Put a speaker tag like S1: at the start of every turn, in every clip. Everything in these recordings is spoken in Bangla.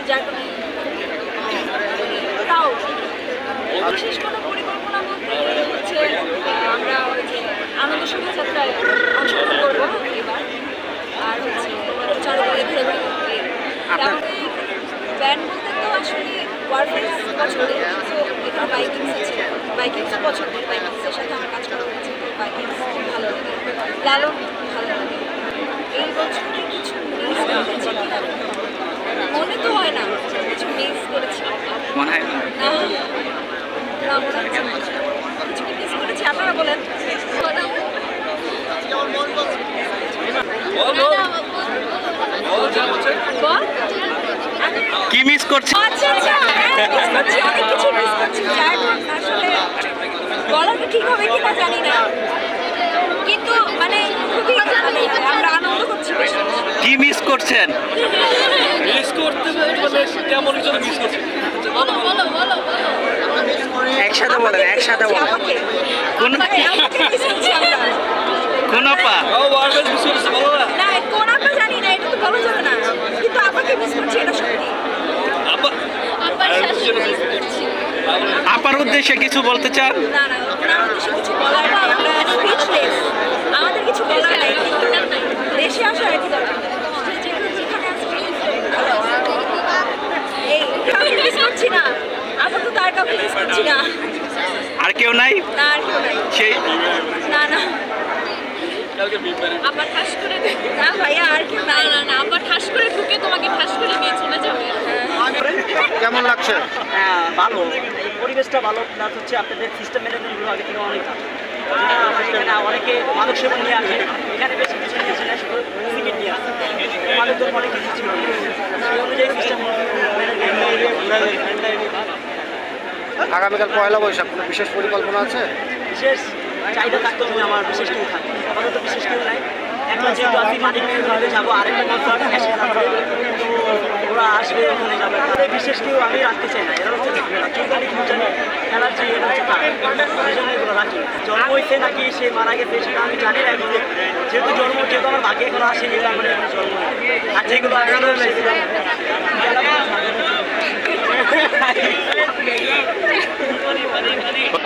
S1: যার কারণে তাও বিশেষ কোনো পরিকল্পনা বলতে হচ্ছে আমরা ওই যে আনন্দ শোভাযাত্রায় অংশগ্রহণ করবো এবার, আর হচ্ছে চারদিকে ঘুরে ঘুরে করতে ব্যান্ড বলতে তো আসলে ওয়ারফেস পছন্দের, কিন্তু এখানে বাইকিংস আছে, বাইকিংস পছন্দের, বাইকিংসের সাথে আমার কাজ করা হয়েছে, বাইকিংস খুব ভালো লাগে, লালন ভালো লাগে। এই বছরে কিছু মিস করেছি কিনা মনে তো হয় না, কিছু মিস করেছি
S2: মনে হয় না,
S1: না মনে হচ্ছে কিছু কি মিস করেছি। আপনারা বলেন
S2: কি মিস করছে?
S1: আচ্ছা আচ্ছা, মিস করছি, অনেক কিছু মিস করছি, আসলে বলাটা ঠিক হবে কিনা জানি না, কিন্তু মানে খুবই মানে আমরা আনন্দ করছি বেশি।
S2: কি মিস করছেন?
S3: মিস করতে কেমন কিছু মিস করছি?
S1: বলো বলো বলো
S2: একসাথে বলেন, একসাথে বলেন। কোন কোন আপা?
S1: না কোন আপা জানি না, এটা তো বলা যাবে না, কিন্তু আপাকে মিস করছি, এটা সত্যি।
S2: আপার উদ্দেশ্যে কিছু বলতে চান?
S1: না না, ওনার উদ্দেশ্যে কিছু বলার না, আমরা স্পিচলেস, আমাদের কিছু বলার নাই, কিন্তু দেশে আসা আর কি দরকার, যেখানে আছে এই কাউকে মিস করছি না, আপাতত আর কাউকে মিস করছি না।
S2: আর কেউ নাই?
S1: না আর কেউ নাই,
S2: সেই
S1: না না আবার ঠাস করে না ভাইয়া, আর কেউ নাই, না না আবার ঠাস করে ঢুকে তোমাকে ঠাস করে নিয়ে চলে যাবে।
S4: কেমন লাগছে?
S5: হ্যাঁ ভালো, এই পরিবেশটা ভালো, প্লাস হচ্ছে আপনাদের সিস্টেম ম্যানেজমেন্টগুলো আগে থেকে অনেক ভালো। এখানে অনেকে মাদক সেবন নিয়ে আসে, এখানে বেশি কিছু নিয়ে আসে না, শুধু সিগারেট নিয়ে আসে, মাদক দ্রব্য অনেক কিছু ছিল, সেই অনুযায়ী সিস্টেম
S4: আগামীকাল পয়লা বৈশাখ, কোনো বিশেষ পরিকল্পনা আছে?
S5: বিশেষ চাহিদা থাকতো আমার বিশেষ কেউ থাকে, আপাতত বিশেষ কেউ নাই। একটা যেহেতু আমি মানিক ঘরে যাবো, আরেকটা কনসার্ট এসে যাবে, তো ওরা আসবে, ওখানে যাবে, তাদের বিশেষ কেউ আমি রাখতে চাই না, এরা হচ্ছে কেউ জানি কেউ জানি অ্যালার্জি, এটা হচ্ছে তার, সেই জন্য এগুলো রাখি। জন্ম হয়েছে নাকি সে মারা গেছে সেটা আমি জানি না, এগুলো যেহেতু যেহেতু আমার ভাগ্যে এগুলো আসে, এগুলো আমার এখন জন্ম হয়, আর যেগুলো আগানো সেগুলো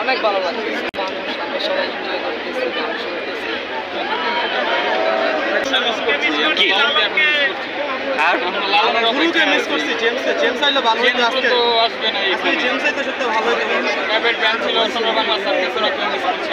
S3: অনেক ভালো লাগে, সবাই এনজয় করতেছে, গান শুনতেছে।
S2: আর
S4: গুরুকে মিস করছি, জেমস আইলে ভালো হতো, আজকে
S3: তো আসবে না,
S4: আজকে জেমস আইতে সত্যি ভালো হতো।
S3: প্রাইভেট ব্যান্ড ছিল, ছোট বাংলা সার্কেল মিস করছি।